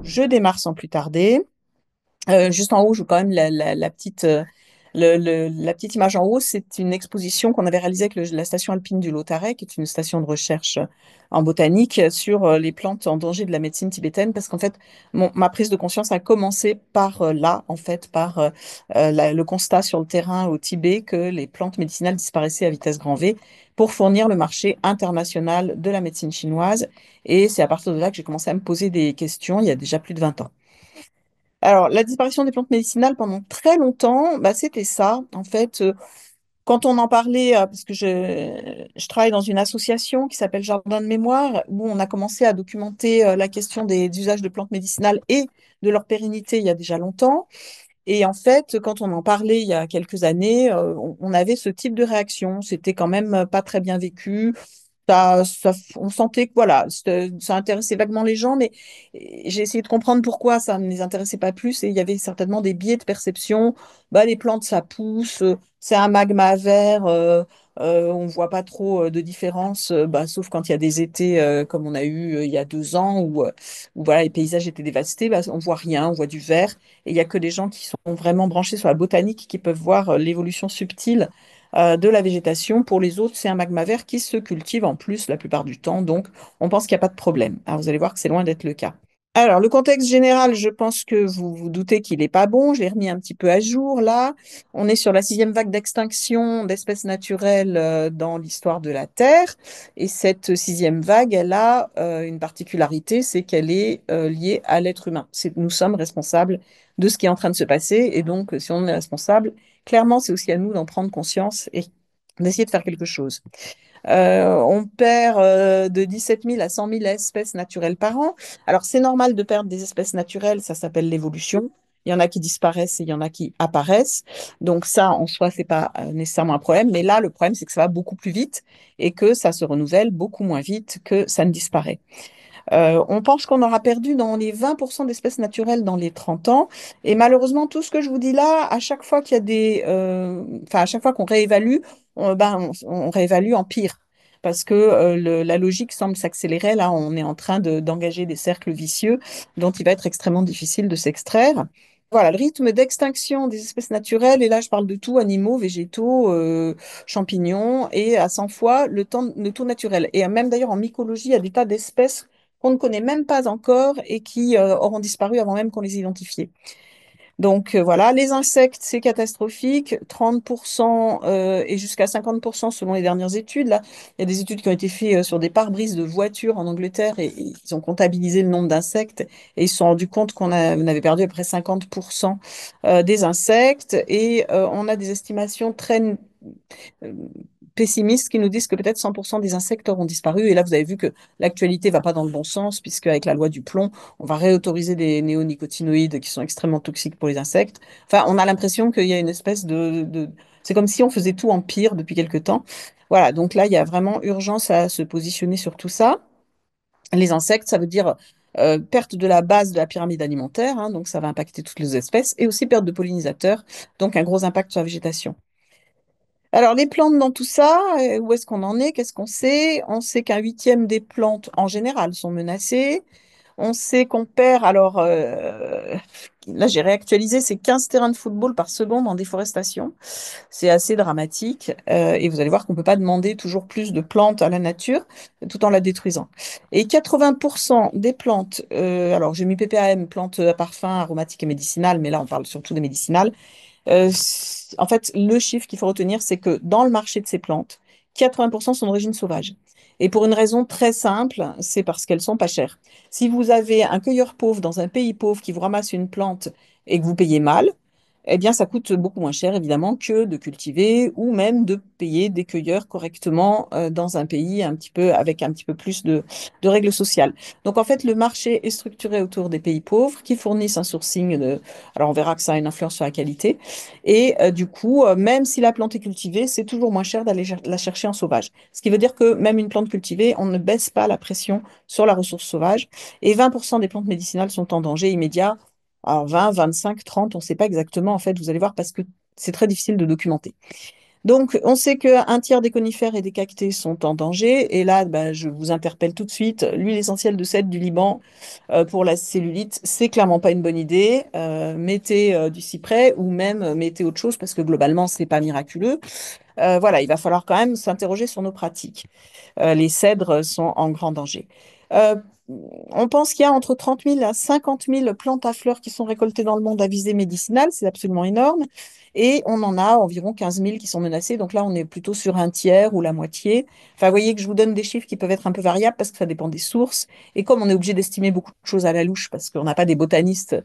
je démarre sans plus tarder. Juste en haut, je vois quand même la petite, la petite image en haut. C'est une exposition qu'on avait réalisée avec la station alpine du Lautaret, qui est une station de recherche en botanique sur les plantes en danger de la médecine tibétaine. Parce qu'en fait, ma prise de conscience a commencé par là, en fait, par le constat sur le terrain au Tibet que les plantes médicinales disparaissaient à vitesse grand V pour fournir le marché international de la médecine chinoise. Et c'est à partir de là que j'ai commencé à me poser des questions il y a déjà plus de 20 ans. Alors, la disparition des plantes médicinales pendant très longtemps, bah, c'était ça. En fait, quand on en parlait, parce que je travaille dans une association qui s'appelle Jardin de Mémoire, où on a commencé à documenter la question des usages de plantes médicinales et de leur pérennité il y a déjà longtemps. Et en fait, quand on en parlait il y a quelques années, on avait ce type de réaction. C'était quand même pas très bien vécu. On sentait que voilà, ça intéressait vaguement les gens, mais j'ai essayé de comprendre pourquoi ça ne les intéressait pas plus. Et il y avait certainement des biais de perception. Bah, les plantes, ça pousse, c'est un magma vert, on voit pas trop de différence, bah, sauf quand il y a des étés comme on a eu il y a 2 ans où voilà, les paysages étaient dévastés. Bah, on voit rien, on voit du vert. Et il y a que les gens qui sont vraiment branchés sur la botanique qui peuvent voir l'évolution subtile de la végétation. Pour les autres, c'est un magma vert qui se cultive en plus la plupart du temps, donc on pense qu'il n'y a pas de problème. Alors vous allez voir que c'est loin d'être le cas. Alors, le contexte général, je pense que vous vous doutez qu'il n'est pas bon. Je l'ai remis un petit peu à jour là. On est sur la sixième vague d'extinction d'espèces naturelles dans l'histoire de la Terre. Et cette sixième vague, elle a une particularité, c'est qu'elle est liée à l'être humain. Nous sommes responsables de ce qui est en train de se passer. Et donc, si on est responsable, clairement, c'est aussi à nous d'en prendre conscience et d'essayer de faire quelque chose. On perd de 17 000 à 100 000 espèces naturelles par an. Alors, c'est normal de perdre des espèces naturelles, ça s'appelle l'évolution. Il y en a qui disparaissent et il y en a qui apparaissent. Donc ça, en soi, c'est pas nécessairement un problème. Mais là, le problème, c'est que ça va beaucoup plus vite et que ça se renouvelle beaucoup moins vite que ça ne disparaît. On pense qu'on aura perdu dans les 20% d'espèces naturelles dans les 30 ans. Et malheureusement, tout ce que je vous dis là, à chaque fois qu'il y a à chaque fois qu'on réévalue, on réévalue en pire. Parce que la logique semble s'accélérer. Là, on est en train d'engager des cercles vicieux dont il va être extrêmement difficile de s'extraire. Voilà, le rythme d'extinction des espèces naturelles, et là je parle de tout, animaux, végétaux, champignons, et à 100 fois le taux naturel. Et même d'ailleurs en mycologie, il y a des tas d'espèces qu'on ne connaît même pas encore et qui auront disparu avant même qu'on les identifie. Donc voilà, les insectes, c'est catastrophique, 30% et jusqu'à 50% selon les dernières études. Là, il y a des études qui ont été faites sur des pare-brises de voitures en Angleterre et ils ont comptabilisé le nombre d'insectes et ils se sont rendus compte on avait perdu à peu près 50% des insectes et on a des estimations très euh, pessimistes qui nous disent que peut-être 100% des insectes auront disparu. Et là, vous avez vu que l'actualité va pas dans le bon sens, puisque avec la loi du plomb, on va réautoriser des néonicotinoïdes qui sont extrêmement toxiques pour les insectes. Enfin, on a l'impression qu'il y a une espèce C'est comme si on faisait tout en pire depuis quelque temps. Voilà, donc là, il y a vraiment urgence à se positionner sur tout ça. Les insectes, ça veut dire perte de la base de la pyramide alimentaire, hein, donc ça va impacter toutes les espèces, et aussi perte de pollinisateurs, donc un gros impact sur la végétation. Alors, les plantes dans tout ça, où est-ce qu'on en est? Qu'est-ce qu'on sait? On sait qu'un huitième des plantes en général sont menacées. On sait qu'on perd, alors là j'ai réactualisé, c'est 15 terrains de football par seconde en déforestation. C'est assez dramatique. Et vous allez voir qu'on ne peut pas demander toujours plus de plantes à la nature tout en la détruisant. Et 80% des plantes, alors j'ai mis PPAM, plantes à parfum, aromatiques et médicinales, mais là on parle surtout des médicinales. En fait, le chiffre qu'il faut retenir, c'est que dans le marché de ces plantes, 80% sont d'origine sauvage. Et pour une raison très simple, c'est parce qu'elles sont pas chères. Si vous avez un cueilleur pauvre dans un pays pauvre qui vous ramasse une plante et que vous payez mal, eh bien, ça coûte beaucoup moins cher, évidemment, que de cultiver ou même de payer des cueilleurs correctement dans un pays un petit peu, avec un petit peu plus de règles sociales. Donc, en fait, le marché est structuré autour des pays pauvres qui fournissent un sourcing de... Alors, on verra que ça a une influence sur la qualité. Et du coup, même si la plante est cultivée, c'est toujours moins cher d'aller la chercher en sauvage. Ce qui veut dire que même une plante cultivée, on ne baisse pas la pression sur la ressource sauvage. Et 20% des plantes médicinales sont en danger immédiat. Alors 20, 25, 30, on ne sait pas exactement, en fait, vous allez voir, parce que c'est très difficile de documenter. Donc, on sait qu'un tiers des conifères et des cactés sont en danger. Et là, bah, je vous interpelle tout de suite. L'huile essentielle de cèdre du Liban pour la cellulite, c'est clairement pas une bonne idée. Mettez du cyprès ou même mettez autre chose parce que globalement, c'est pas miraculeux. Voilà, il va falloir quand même s'interroger sur nos pratiques. Les cèdres sont en grand danger. Euh, on pense qu'il y a entre 30 000 à 50 000 plantes à fleurs qui sont récoltées dans le monde à visée médicinale. C'est absolument énorme. Et on en a environ 15 000 qui sont menacées. Donc là, on est plutôt sur un tiers ou la moitié. Enfin, vous voyez que je vous donne des chiffres qui peuvent être un peu variables parce que ça dépend des sources. Et comme on est obligé d'estimer beaucoup de choses à la louche parce qu'on n'a pas des botanistes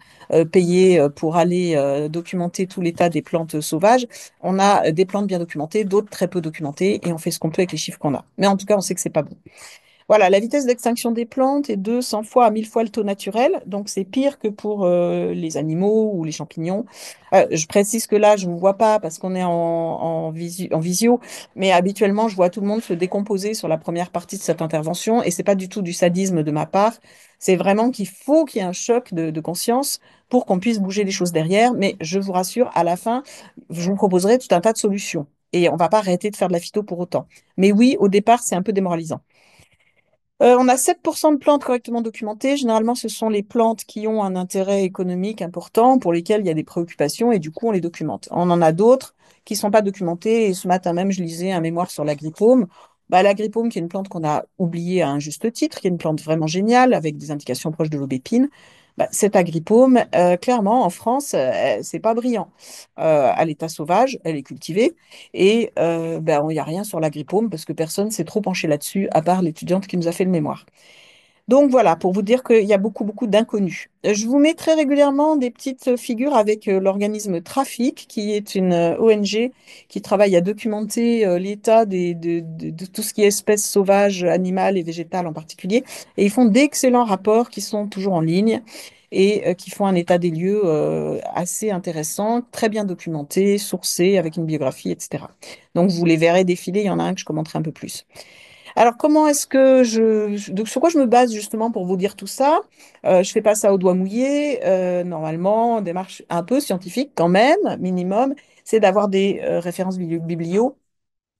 payés pour aller documenter tout l'état des plantes sauvages, on a des plantes bien documentées, d'autres très peu documentées, et on fait ce qu'on peut avec les chiffres qu'on a. Mais en tout cas, on sait que c'est pas bon. Voilà, la vitesse d'extinction des plantes est de 100 fois à 1000 fois le taux naturel, donc c'est pire que pour les animaux ou les champignons. Je précise que là, je ne vous vois pas parce qu'on est en visio, mais habituellement, je vois tout le monde se décomposer sur la première partie de cette intervention, et c'est pas du tout du sadisme de ma part. C'est vraiment qu'il faut qu'il y ait un choc de conscience pour qu'on puisse bouger les choses derrière, mais je vous rassure, à la fin, je vous proposerai tout un tas de solutions. Et on va pas arrêter de faire de la phyto pour autant. Mais oui, au départ, c'est un peu démoralisant. On a 7% de plantes correctement documentées. Généralement, ce sont les plantes qui ont un intérêt économique important pour lesquelles il y a des préoccupations et du coup, on les documente. On en a d'autres qui ne sont pas documentées et ce matin même, je lisais un mémoire sur l'agripaume. Bah, l'agripaume, qui est une plante qu'on a oubliée à un juste titre, qui est une plante vraiment géniale avec des indications proches de l'aubépine. Bah, cette agripaume, clairement, en France, c'est pas brillant. À l'état sauvage, elle est cultivée. Et ben, il n'y a rien sur l'agripaume parce que personne s'est trop penché là-dessus, à part l'étudiante qui nous a fait le mémoire. Donc voilà, pour vous dire qu'il y a beaucoup, beaucoup d'inconnus. Je vous mets très régulièrement des petites figures avec l'organisme Trafic, qui est une ONG qui travaille à documenter l'état de tout ce qui est espèces sauvages, animales et végétales en particulier. Et ils font d'excellents rapports qui sont toujours en ligne et qui font un état des lieux assez intéressant, très bien documenté, sourcé, avec une biographie, etc. Donc vous les verrez défiler, il y en a un que je commenterai un peu plus. Alors, comment est-ce que donc, sur quoi je me base justement pour vous dire tout ça? Je fais pas ça au doigt mouillé. Normalement, démarche un peu scientifique quand même, minimum, c'est d'avoir des références biblio,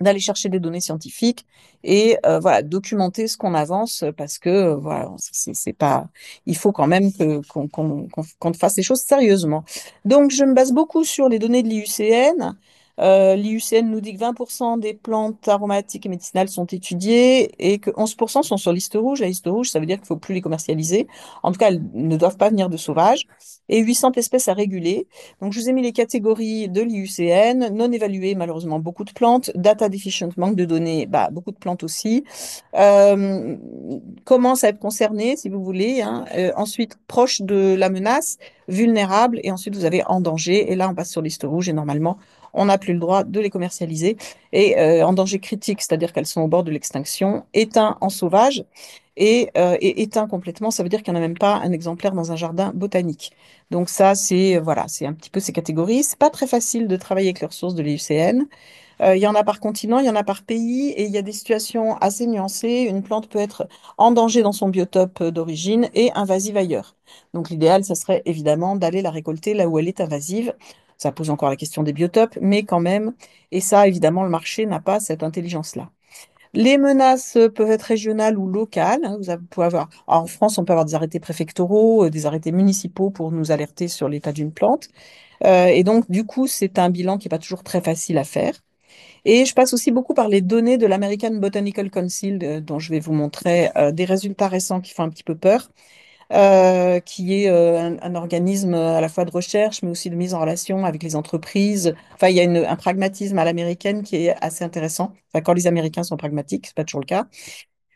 d'aller chercher des données scientifiques et voilà, documenter ce qu'on avance parce que voilà, c'est pas, il faut quand même qu'on fasse les choses sérieusement. Donc, je me base beaucoup sur les données de l'IUCN. L'IUCN nous dit que 20% des plantes aromatiques et médicinales sont étudiées et que 11% sont sur liste rouge. La liste rouge, ça veut dire qu'il ne faut plus les commercialiser. En tout cas, elles ne doivent pas venir de sauvages. Et 800 espèces à réguler. Donc, je vous ai mis les catégories de l'IUCN, non évaluées, malheureusement, beaucoup de plantes, data deficient, manque de données, bah, beaucoup de plantes aussi, euh, commence à être concernées, si vous voulez, hein. Ensuite, proche de la menace, vulnérable, et ensuite, vous avez en danger, et là, on passe sur liste rouge, et normalement, on n'a plus le droit de les commercialiser. Et en danger critique, c'est-à-dire qu'elles sont au bord de l'extinction, éteint en sauvage, et éteint complètement, ça veut dire qu'il n'y en a même pas un exemplaire dans un jardin botanique. Donc ça, c'est voilà, c'est un petit peu ces catégories. C'est pas très facile de travailler avec les ressources de l'IUCN. Il y en a par continent, il y en a par pays, et il y a des situations assez nuancées. Une plante peut être en danger dans son biotope d'origine et invasive ailleurs. Donc l'idéal, ça serait évidemment d'aller la récolter là où elle est invasive. Ça pose encore la question des biotopes, mais quand même. Et ça, évidemment, le marché n'a pas cette intelligence-là. Les menaces peuvent être régionales ou locales, hein. Vous pouvez avoir, en France, on peut avoir des arrêtés préfectoraux, des arrêtés municipaux pour nous alerter sur l'état d'une plante. Et donc, du coup, c'est un bilan qui n'est pas toujours très facile à faire. Et je passe aussi beaucoup par les données de l'American Botanical Council, dont je vais vous montrer des résultats récents qui font un petit peu peur, qui est un organisme à la fois de recherche, mais aussi de mise en relation avec les entreprises. Enfin, il y a un pragmatisme à l'américaine qui est assez intéressant. Enfin, quand les Américains sont pragmatiques, c'est pas toujours le cas.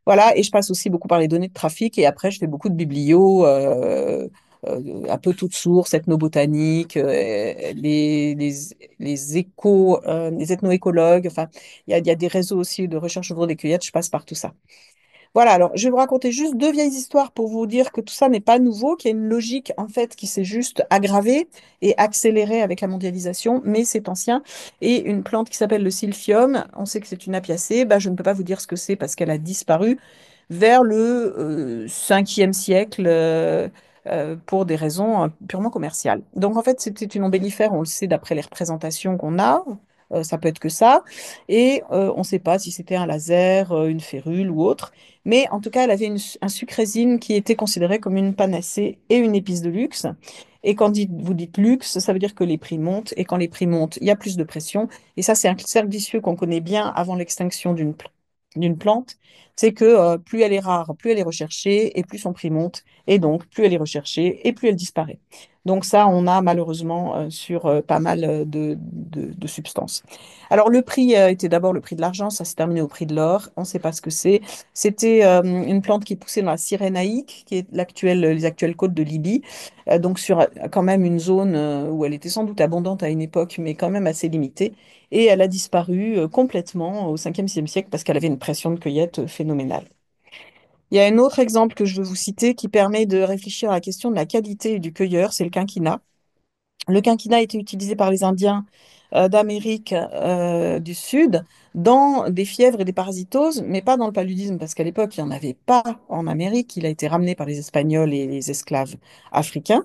Voilà, et je passe aussi beaucoup par les données de trafic, et après, je fais beaucoup de biblio, un peu toutes sources, ethnobotaniques, les ethnoécologues. Enfin, il y a des réseaux aussi de recherche autour des cueillettes, je passe par tout ça. Voilà, alors je vais vous raconter juste deux vieilles histoires pour vous dire que tout ça n'est pas nouveau, qu'il y a une logique en fait qui s'est juste aggravée et accélérée avec la mondialisation, mais c'est ancien. Et une plante qui s'appelle le silphium, on sait que c'est une apiacée, bah, je ne peux pas vous dire ce que c'est parce qu'elle a disparu vers le 5e siècle pour des raisons purement commerciales. Donc en fait, c'était une ombellifère, on le sait d'après les représentations qu'on a. ça peut être que ça. Et on ne sait pas si c'était un laser, une férule ou autre. Mais en tout cas, elle avait un sucrésine qui était considéré comme une panacée et une épice de luxe. Et quand vous dites luxe, ça veut dire que les prix montent. Et quand les prix montent, il y a plus de pression. Et ça, c'est un cercle vicieux qu'on connaît bien avant l'extinction d'une plante. C'est que plus elle est rare, plus elle est recherchée et plus son prix monte. Et donc, plus elle est recherchée et plus elle disparaît. Donc ça, on a malheureusement sur pas mal de substances. Alors le prix était d'abord le prix de l'argent, ça s'est terminé au prix de l'or. On ne sait pas ce que c'est. C'était une plante qui poussait dans la Cyrénaïque, qui est les actuelles côtes de Libye. Donc sur quand même une zone où elle était sans doute abondante à une époque, mais quand même assez limitée. Et elle a disparu complètement au 5e, 6e siècle parce qu'elle avait une pression de cueillette phénoménale. Il y a un autre exemple que je veux vous citer qui permet de réfléchir à la question de la qualité du cueilleur, c'est le quinquina. Le quinquina a été utilisé par les Indiens d'Amérique du Sud dans des fièvres et des parasitoses, mais pas dans le paludisme, parce qu'à l'époque, il n'y en avait pas en Amérique. Il a été ramené par les Espagnols et les esclaves africains.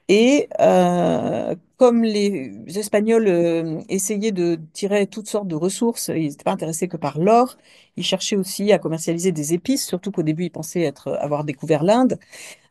Et comme les Espagnols essayaient de tirer toutes sortes de ressources, ils n'étaient pas intéressés que par l'or, ils cherchaient aussi à commercialiser des épices, surtout qu'au début, ils pensaient avoir découvert l'Inde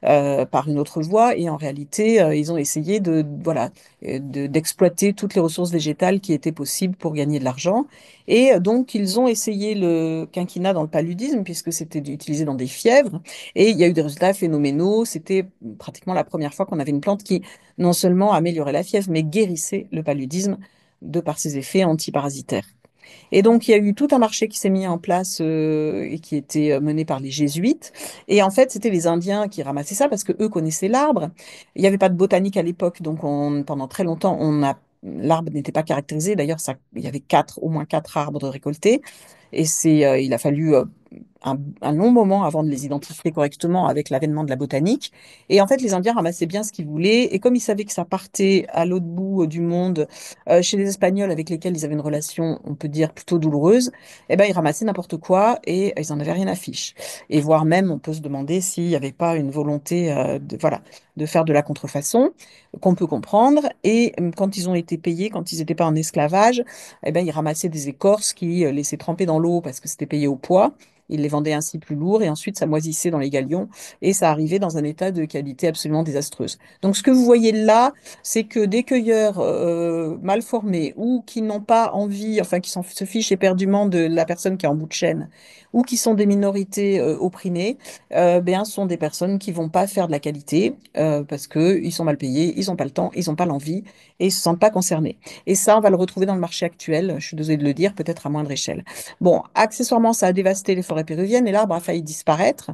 par une autre voie. Et en réalité, ils ont essayé voilà, d'exploiter toutes les ressources végétales qui étaient possibles pour gagner de l'argent. Et donc, ils ont essayé le quinquina dans le paludisme, puisque c'était utilisé dans des fièvres. Et il y a eu des résultats phénoménaux. C'était pratiquement la première fois qu'on avait une plante qui non seulement améliorait la fièvre, mais guérissait le paludisme de par ses effets antiparasitaires. Et donc, il y a eu tout un marché qui s'est mis en place et qui était mené par les jésuites. Et en fait, c'était les Indiens qui ramassaient ça parce que eux connaissaient l'arbre. Il n'y avait pas de botanique à l'époque, donc pendant très longtemps, l'arbre n'était pas caractérisé. D'ailleurs, il y avait au moins quatre arbres récoltés. Et il a fallu un long moment avant de les identifier correctement avec l'avènement de la botanique. Et en fait, les Indiens ramassaient bien ce qu'ils voulaient. Et comme ils savaient que ça partait à l'autre bout du monde, chez les Espagnols avec lesquels ils avaient une relation, on peut dire, plutôt douloureuse, eh ben, ils ramassaient n'importe quoi et ils n'en avaient rien à fiche. Et voire même, on peut se demander s'il n'y avait pas une volonté voilà, de faire de la contrefaçon, qu'on peut comprendre. Et quand ils ont été payés, quand ils n'étaient pas en esclavage, eh ben, ils ramassaient des écorces qui laissaient tremper dans l'eau parce que c'était payé au poids. Ils les vendaient ainsi plus lourds et ensuite ça moisissait dans les galions et ça arrivait dans un état de qualité absolument désastreuse. Donc ce que vous voyez là, c'est que des cueilleurs mal formés ou qui n'ont pas envie, enfin se fichent éperdument de la personne qui est en bout de chaîne ou qui sont des minorités opprimées, bien, sont des personnes qui vont pas faire de la qualité parce qu'ils sont mal payés, ils n'ont pas le temps, ils n'ont pas l'envie et ils se sentent pas concernés. Et ça, on va le retrouver dans le marché actuel, je suis désolée de le dire, peut-être à moindre échelle. Bon, accessoirement, ça a dévasté les forêts péruviennes et l'arbre a failli disparaître.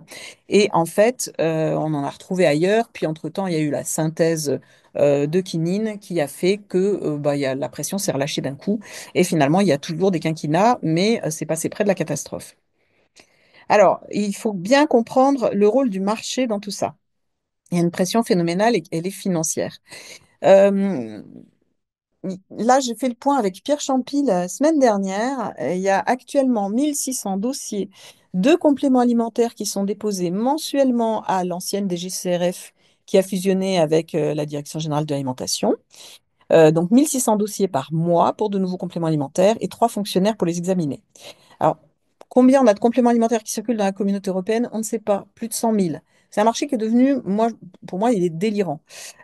Et en fait, on en a retrouvé ailleurs. Puis entre-temps, il y a eu la synthèse de quinine qui a fait que la pression s'est relâchée d'un coup. Et finalement, il y a toujours des quinquinats, mais c'est passé près de la catastrophe. Alors, il faut bien comprendre le rôle du marché dans tout ça. Il y a une pression phénoménale et elle est financière. Euh, Là, j'ai fait le point avec Pierre Champy la semaine dernière. Il y a actuellement 1600 dossiers de compléments alimentaires qui sont déposés mensuellement à l'ancienne DGCRF qui a fusionné avec la Direction générale de l'alimentation. Donc 1600 dossiers par mois pour de nouveaux compléments alimentaires et 3 fonctionnaires pour les examiner. Alors, combien on a de compléments alimentaires qui circulent dans la communauté européenne? On ne sait pas. Plus de 100 000. C'est un marché qui est devenu, pour moi, il est délirant.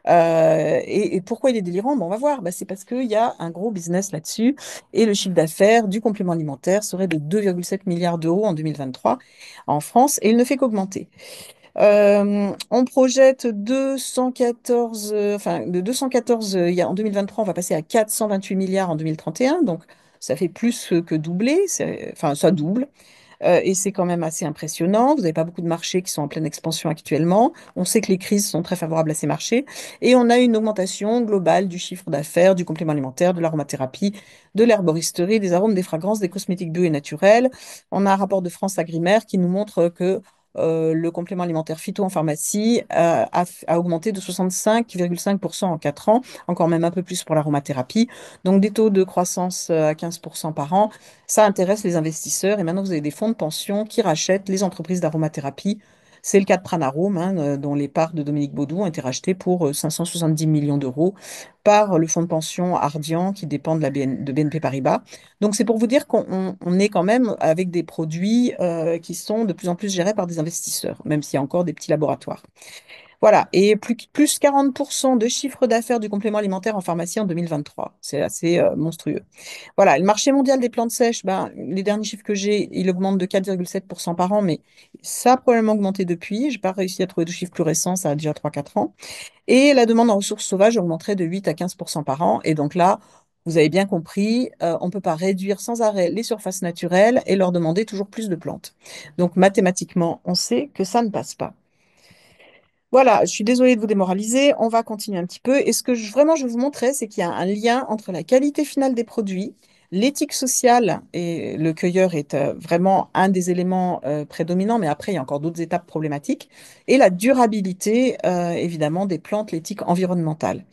Et pourquoi il est délirant? Bon, on va voir. Bah, c'est parce qu'il y a un gros business là-dessus. Et le chiffre d'affaires du complément alimentaire serait de 2,7 milliards d'euros en 2023 en France. Et il ne fait qu'augmenter. On projette 214, de 214 en 2023, on va passer à 428 milliards en 2031, donc ça fait plus que doubler, enfin ça double. Et c'est quand même assez impressionnant. Vous n'avez pas beaucoup de marchés qui sont en pleine expansion actuellement. On sait que les crises sont très favorables à ces marchés. Et on a une augmentation globale du chiffre d'affaires, du complément alimentaire, de l'aromathérapie, de l'herboristerie, des arômes, des fragrances, des cosmétiques bio et naturels. On a un rapport de France Agrimaire qui nous montre que le complément alimentaire phyto en pharmacie a augmenté de 65,5% en 4 ans, encore même un peu plus pour l'aromathérapie. Donc des taux de croissance à 15% par an. Ça intéresse les investisseurs et maintenant vous avez des fonds de pension qui rachètent les entreprises d'aromathérapie. C'est le cas de Pranarome, hein, dont les parts de Dominique Baudou ont été rachetées pour 570 millions d'euros par le fonds de pension Ardian qui dépend de BNP Paribas. Donc c'est pour vous dire qu'on est quand même avec des produits qui sont de plus en plus gérés par des investisseurs, même s'il y a encore des petits laboratoires. Voilà, et plus 40% de chiffre d'affaires du complément alimentaire en pharmacie en 2023. C'est assez monstrueux. Voilà, le marché mondial des plantes sèches, ben, les derniers chiffres que j'ai, il augmente de 4,7% par an, mais ça a probablement augmenté depuis. Je n'ai pas réussi à trouver de chiffres plus récents, ça a déjà 3 4 ans. Et la demande en ressources sauvages augmenterait de 8 à 15% par an. Et donc là, vous avez bien compris, on ne peut pas réduire sans arrêt les surfaces naturelles et leur demander toujours plus de plantes. Donc mathématiquement, on sait que ça ne passe pas. Voilà, je suis désolée de vous démoraliser, on va continuer un petit peu. Et ce que vraiment je veux vous montrer, c'est qu'il y a un lien entre la qualité finale des produits, l'éthique sociale, et le cueilleur est vraiment un des éléments prédominants, mais après il y a encore d'autres étapes problématiques, et la durabilité évidemment des plantes, l'éthique environnementale.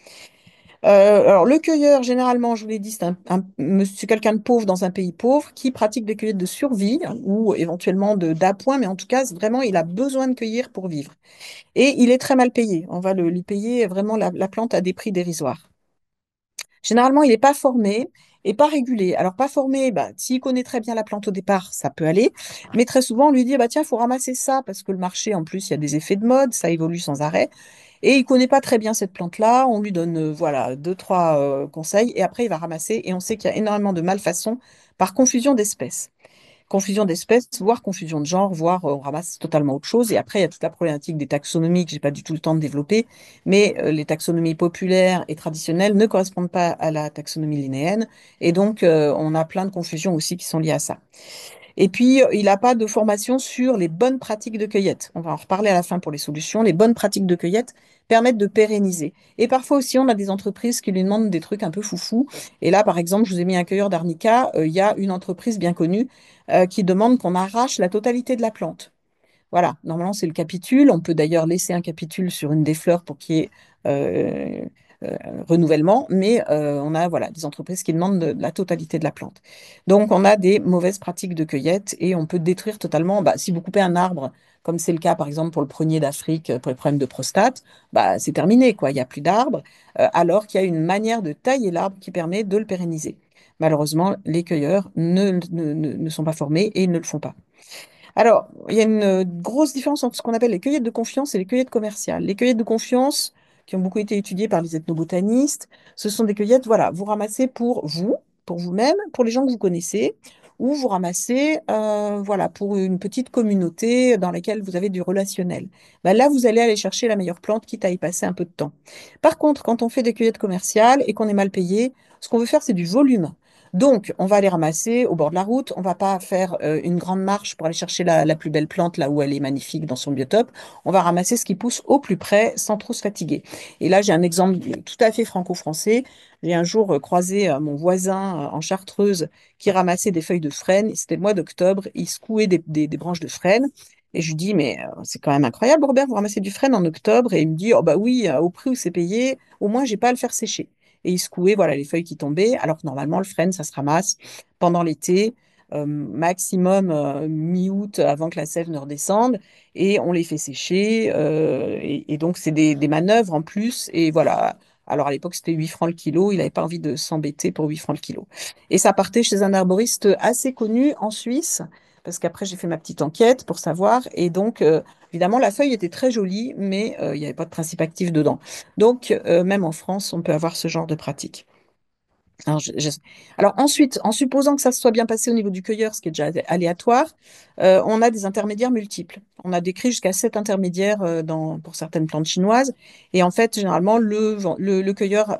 Alors le cueilleur, généralement, je vous l'ai dit, c'est quelqu'un de pauvre dans un pays pauvre qui pratique des cueillettes de survie hein, ou éventuellement d'appoint, mais en tout cas, vraiment, il a besoin de cueillir pour vivre. Et il est très mal payé. On va lui payer vraiment la plante à des prix dérisoires. Généralement, il n'est pas formé et pas régulé. Alors, pas formé, bah, s'il connaît très bien la plante au départ, ça peut aller. Mais très souvent, on lui dit, bah, tiens, il faut ramasser ça parce que le marché, en plus, il y a des effets de mode, ça évolue sans arrêt. Et il connaît pas très bien cette plante-là. On lui donne, voilà, deux, trois conseils et après, il va ramasser. Et on sait qu'il y a énormément de malfaçons par confusion d'espèces. Confusion d'espèces, voire confusion de genre, voire on ramasse totalement autre chose. Et après, il y a toute la problématique des taxonomies que j'ai pas du tout le temps de développer. Mais les taxonomies populaires et traditionnelles ne correspondent pas à la taxonomie linéenne. Et donc, on a plein de confusions aussi qui sont liées à ça. Et puis, il n'a pas de formation sur les bonnes pratiques de cueillette. On va en reparler à la fin pour les solutions. Les bonnes pratiques de cueillette permettent de pérenniser. Et parfois aussi, on a des entreprises qui lui demandent des trucs un peu foufou. Et là, par exemple, je vous ai mis un cueilleur d'arnica. Il y a une entreprise bien connue qui demande qu'on arrache la totalité de la plante. Voilà, normalement c'est le capitule. On peut d'ailleurs laisser un capitule sur une des fleurs pour qu'il y ait euh, euh, renouvellement, mais on a voilà, des entreprises qui demandent la totalité de la plante. Donc on a des mauvaises pratiques de cueillette et on peut détruire totalement, bah, si vous coupez un arbre, comme c'est le cas par exemple pour le prunier d'Afrique, pour les problèmes de prostate, bah, c'est terminé, quoi. Il n'y a plus d'arbres, alors qu'il y a une manière de tailler l'arbre qui permet de le pérenniser. Malheureusement, les cueilleurs ne sont pas formés et ils ne le font pas. Alors, il y a une grosse différence entre ce qu'on appelle les cueillettes de confiance et les cueillettes commerciales. Les cueillettes de confiance, qui ont beaucoup été étudiées par les ethnobotanistes, ce sont des cueillettes, voilà, vous ramassez pour vous, pour vous-même, pour les gens que vous connaissez, ou vous ramassez, voilà, pour une petite communauté dans laquelle vous avez du relationnel. Ben là, vous allez aller chercher la meilleure plante, quitte à y passer un peu de temps. Par contre, quand on fait des cueillettes commerciales et qu'on est mal payé, ce qu'on veut faire, c'est du volume. Donc, on va aller ramasser au bord de la route. On va pas faire une grande marche pour aller chercher la plus belle plante là où elle est magnifique dans son biotope. On va ramasser ce qui pousse au plus près sans trop se fatiguer. Et là, j'ai un exemple tout à fait franco-français. J'ai un jour croisé mon voisin en Chartreuse qui ramassait des feuilles de frêne. C'était le mois d'octobre. Il secouait des branches de frêne. Et je lui dis, mais c'est quand même incroyable, Robert, vous ramassez du frêne en octobre. Et il me dit, oh bah oui, au prix où c'est payé, au moins, j'ai pas à le faire sécher et il secouait voilà, les feuilles qui tombaient, alors que normalement, le frêne, ça se ramasse pendant l'été, maximum mi-août avant que la sève ne redescende, et on les fait sécher, et donc c'est des manœuvres en plus, et voilà. Alors à l'époque, c'était 8 francs le kilo, il n'avait pas envie de s'embêter pour 8 francs le kilo. Et ça partait chez un arboriste assez connu en Suisse, parce qu'après j'ai fait ma petite enquête pour savoir, et donc évidemment la feuille était très jolie, mais il n'y avait pas de principe actif dedans. Donc, même en France, on peut avoir ce genre de pratique. Alors, alors ensuite, en supposant que ça se soit bien passé au niveau du cueilleur, ce qui est déjà aléatoire, on a des intermédiaires multiples. On a décrit jusqu'à 7 intermédiaires pour certaines plantes chinoises. Et en fait, généralement, le cueilleur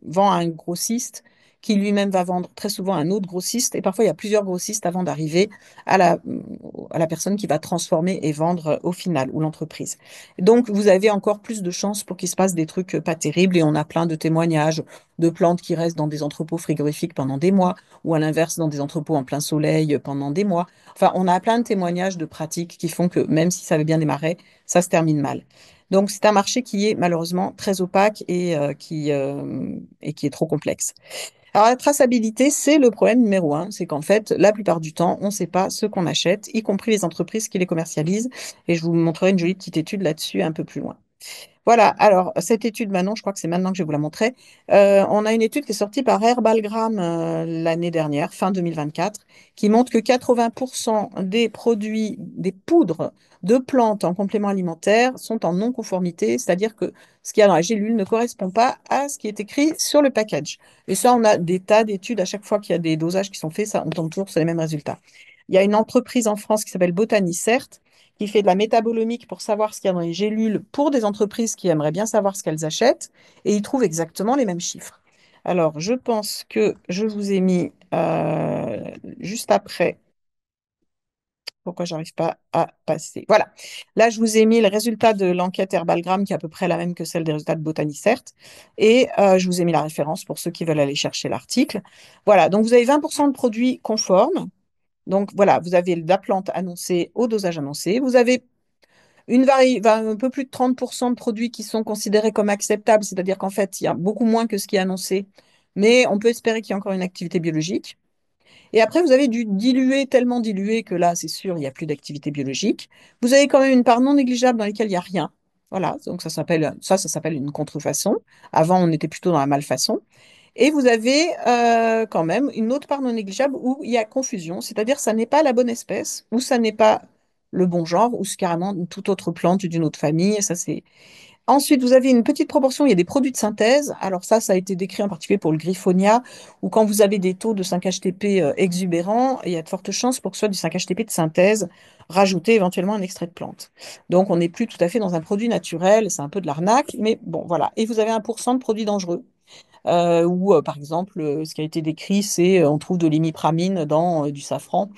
vend à un grossiste qui lui-même va vendre très souvent à un autre grossiste. Et parfois, il y a plusieurs grossistes avant d'arriver à la personne qui va transformer et vendre au final, ou l'entreprise. Donc, vous avez encore plus de chances pour qu'il se passe des trucs pas terribles. Et on a plein de témoignages de plantes qui restent dans des entrepôts frigorifiques pendant des mois, ou à l'inverse dans des entrepôts en plein soleil pendant des mois. Enfin, on a plein de témoignages de pratiques qui font que même si ça avait bien démarré, ça se termine mal. Donc, c'est un marché qui est malheureusement très opaque et qui est trop complexe. Alors, la traçabilité, c'est le problème numéro un. C'est qu'en fait, la plupart du temps, on ne sait pas ce qu'on achète, y compris les entreprises qui les commercialisent. Et je vous montrerai une jolie petite étude là-dessus un peu plus loin. Voilà, alors cette étude, maintenant, je crois que c'est maintenant que je vais vous la montrer. On a une étude qui est sortie par Herbalgram l'année dernière, fin 2024, qui montre que 80% des produits, des poudres de plantes en complément alimentaire sont en non-conformité, c'est-à-dire que ce qu'il y a dans la gélule ne correspond pas à ce qui est écrit sur le package. Et ça, on a des tas d'études à chaque fois qu'il y a des dosages qui sont faits, ça, on tombe toujours sur les mêmes résultats. Il y a une entreprise en France qui s'appelle Botanicert, qui fait de la métabolomique pour savoir ce qu'il y a dans les gélules pour des entreprises qui aimeraient bien savoir ce qu'elles achètent, et ils trouvent exactement les mêmes chiffres. Alors, je pense que je vous ai mis juste après. Pourquoi j'arrive pas à passer? Voilà. Là, je vous ai mis le résultat de l'enquête Herbalgram, qui est à peu près la même que celle des résultats de Botanicert. Et je vous ai mis la référence pour ceux qui veulent aller chercher l'article. Voilà. Donc, vous avez 20% de produits conformes. Donc, voilà, vous avez la plante annoncée au dosage annoncé. Vous avez un peu plus de 30% de produits qui sont considérés comme acceptables, c'est-à-dire qu'en fait, il y a beaucoup moins que ce qui est annoncé, mais on peut espérer qu'il y a encore une activité biologique. Et après, vous avez du dilué, tellement dilué que là, c'est sûr, il n'y a plus d'activité biologique. Vous avez quand même une part non négligeable dans laquelle il n'y a rien. Voilà, donc ça s'appelle une contrefaçon. Avant, on était plutôt dans la malfaçon. Et vous avez quand même une autre part non négligeable où il y a confusion, c'est-à-dire ça n'est pas la bonne espèce, ou ça n'est pas le bon genre, ou c'est carrément une toute autre plante d'une autre famille. Ça, c'est... Ensuite, vous avez une petite proportion, il y a des produits de synthèse. Alors ça a été décrit en particulier pour le Griffonia, où quand vous avez des taux de 5-HTP exubérants, il y a de fortes chances pour que ce soit du 5-HTP de synthèse, rajouter éventuellement un extrait de plante. Donc on n'est plus tout à fait dans un produit naturel, c'est un peu de l'arnaque, mais bon, voilà. Et vous avez 1% de produits dangereux où, par exemple, ce qui a été décrit, c'est on trouve de l'imipramine dans du safran.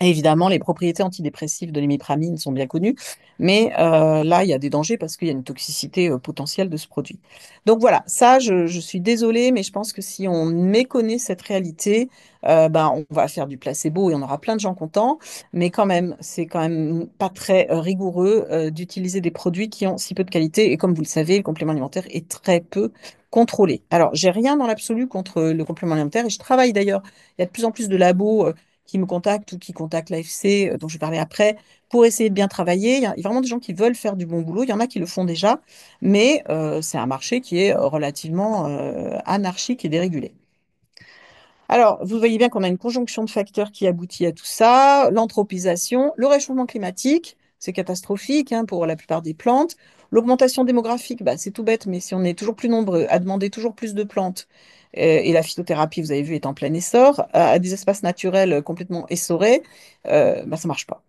Et évidemment, les propriétés antidépressives de l'imipramine sont bien connues, mais là, il y a des dangers parce qu'il y a une toxicité potentielle de ce produit. Donc voilà, ça, je suis désolée, mais je pense que si on méconnaît cette réalité, ben, on va faire du placebo et on aura plein de gens contents, mais quand même, c'est quand même pas très rigoureux d'utiliser des produits qui ont si peu de qualité. Et comme vous le savez, le complément alimentaire est très peu contrôlé. Alors, j'ai rien dans l'absolu contre le complément alimentaire et je travaille d'ailleurs. Il y a de plus en plus de labos qui me contactent ou qui contactent l'AFC, dont je vais parler après, pour essayer de bien travailler. Il y a vraiment des gens qui veulent faire du bon boulot. Il y en a qui le font déjà, mais c'est un marché qui est relativement anarchique et dérégulé. Alors, vous voyez bien qu'on a une conjonction de facteurs qui aboutit à tout ça. L'anthropisation, le réchauffement climatique, c'est catastrophique hein, pour la plupart des plantes. L'augmentation démographique, bah, c'est tout bête, mais si on est toujours plus nombreux à demander toujours plus de plantes, et la phytothérapie, vous avez vu, est en plein essor, à des espaces naturels complètement essorés, bah, ça marche pas.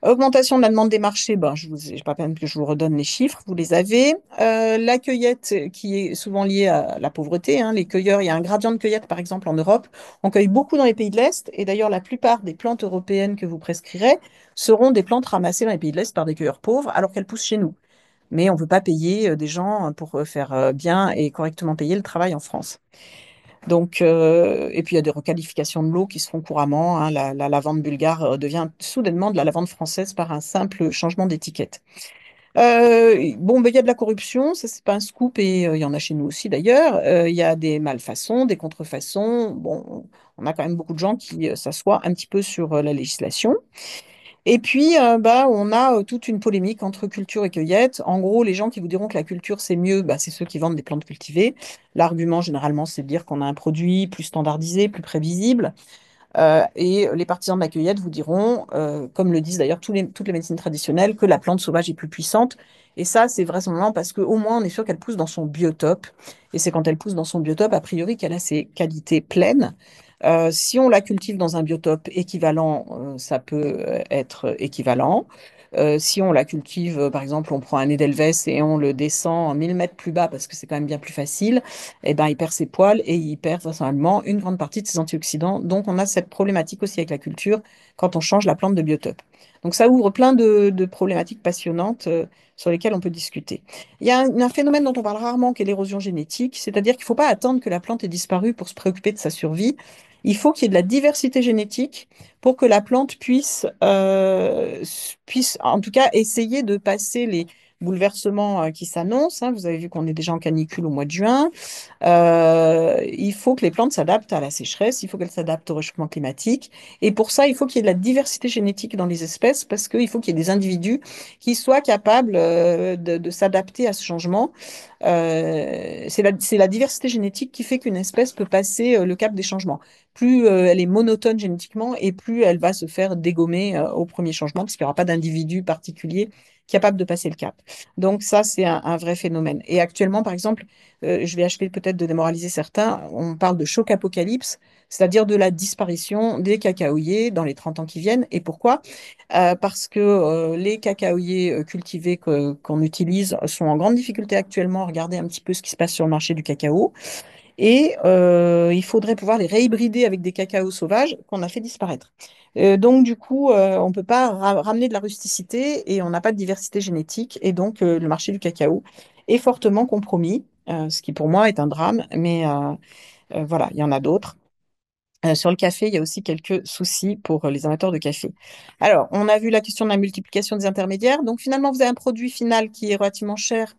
Augmentation de la demande des marchés, ben, je n'ai pas peine que je vous redonne les chiffres, vous les avez. La cueillette qui est souvent liée à la pauvreté, hein, les cueilleurs, il y a un gradient de cueillette par exemple en Europe. On cueille beaucoup dans les pays de l'Est et d'ailleurs la plupart des plantes européennes que vous prescrirez seront des plantes ramassées dans les pays de l'Est par des cueilleurs pauvres alors qu'elles poussent chez nous. Mais on ne veut pas payer des gens pour faire bien et correctement payer le travail en France. Donc, et puis il y a des requalifications de l'eau qui se font couramment, hein. La lavande bulgare devient soudainement de la lavande française par un simple changement d'étiquette. Bon, ben, il y a de la corruption, ça c'est pas un scoop et il y en a chez nous aussi d'ailleurs. Il y a des malfaçons, des contrefaçons. Bon, on a quand même beaucoup de gens qui s'assoient un petit peu sur la législation. Et puis, bah, on a toute une polémique entre culture et cueillette. En gros, les gens qui vous diront que la culture, c'est mieux, bah, c'est ceux qui vendent des plantes cultivées. L'argument, généralement, c'est de dire qu'on a un produit plus standardisé, plus prévisible. Et les partisans de la cueillette vous diront, comme le disent d'ailleurs toutes les médecines traditionnelles, que la plante sauvage est plus puissante. Et ça, c'est vraisemblablement parce qu'au moins, on est sûr qu'elle pousse dans son biotope. Et c'est quand elle pousse dans son biotope, a priori, qu'elle a ses qualités pleines. Si on la cultive dans un biotope équivalent, ça peut être équivalent. Si on la cultive, par exemple, on prend un Edelweiss et on le descend 1000 mètres plus bas parce que c'est quand même bien plus facile, eh ben, il perd ses poils et il perd vraisemblablement une grande partie de ses antioxydants. Donc, on a cette problématique aussi avec la culture quand on change la plante de biotope. Donc, ça ouvre plein de problématiques passionnantes sur lesquelles on peut discuter. Il y a un phénomène dont on parle rarement qui est l'érosion génétique, c'est-à-dire qu'il ne faut pas attendre que la plante ait disparu pour se préoccuper de sa survie. Il faut qu'il y ait de la diversité génétique pour que la plante puisse en tout cas, essayer de passer bouleversements qui s'annoncent, hein. Vous avez vu qu'on est déjà en canicule au mois de juin. Il faut que les plantes s'adaptent à la sécheresse, il faut qu'elles s'adaptent au réchauffement climatique. Et pour ça, il faut qu'il y ait de la diversité génétique dans les espèces parce qu'il faut qu'il y ait des individus qui soient capables de s'adapter à ce changement. C'est la diversité génétique qui fait qu'une espèce peut passer le cap des changements. Plus elle est monotone génétiquement et plus elle va se faire dégommer au premier changement parce qu'il n'y aura pas d'individu particulier capable de passer le cap. Donc ça, c'est un vrai phénomène. Et actuellement, par exemple, je vais achever peut-être de démoraliser certains, on parle de choc apocalypse, c'est-à-dire de la disparition des cacaoyers dans les 30 ans qui viennent. Et pourquoi? Parce que les cacaoyers cultivés qu'on utilise sont en grande difficulté actuellement. Regardez un petit peu ce qui se passe sur le marché du cacao. Et il faudrait pouvoir les réhybrider avec des cacaos sauvages qu'on a fait disparaître. Donc, du coup, on ne peut pas ramener de la rusticité et on n'a pas de diversité génétique. Et donc, le marché du cacao est fortement compromis, ce qui pour moi est un drame. Mais voilà, il y en a d'autres. Sur le café, il y a aussi quelques soucis pour les amateurs de café. Alors, on a vu la question de la multiplication des intermédiaires. Donc, finalement, vous avez un produit final qui est relativement cher.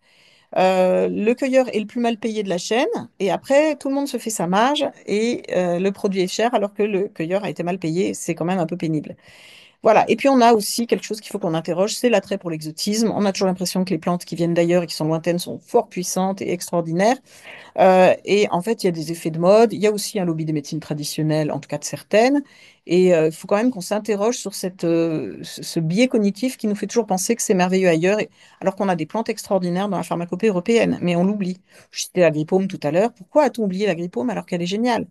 Le cueilleur est le plus mal payé de la chaîne. Et après, tout le monde se fait sa marge et le produit est cher alors que le cueilleur a été mal payé. C'est quand même un peu pénible. Voilà. Et puis, on a aussi quelque chose qu'il faut qu'on interroge, c'est l'attrait pour l'exotisme. On a toujours l'impression que les plantes qui viennent d'ailleurs et qui sont lointaines sont fort puissantes et extraordinaires. Et en fait, il y a des effets de mode. Il y a aussi un lobby des médecines traditionnelles, en tout cas de certaines. Et il faut quand même qu'on s'interroge sur ce biais cognitif qui nous fait toujours penser que c'est merveilleux ailleurs, alors qu'on a des plantes extraordinaires dans la pharmacopée européenne. Mais on l'oublie. Je citais l'agripaume tout à l'heure. Pourquoi a-t-on oublié l'agripaume alors qu'elle est géniale?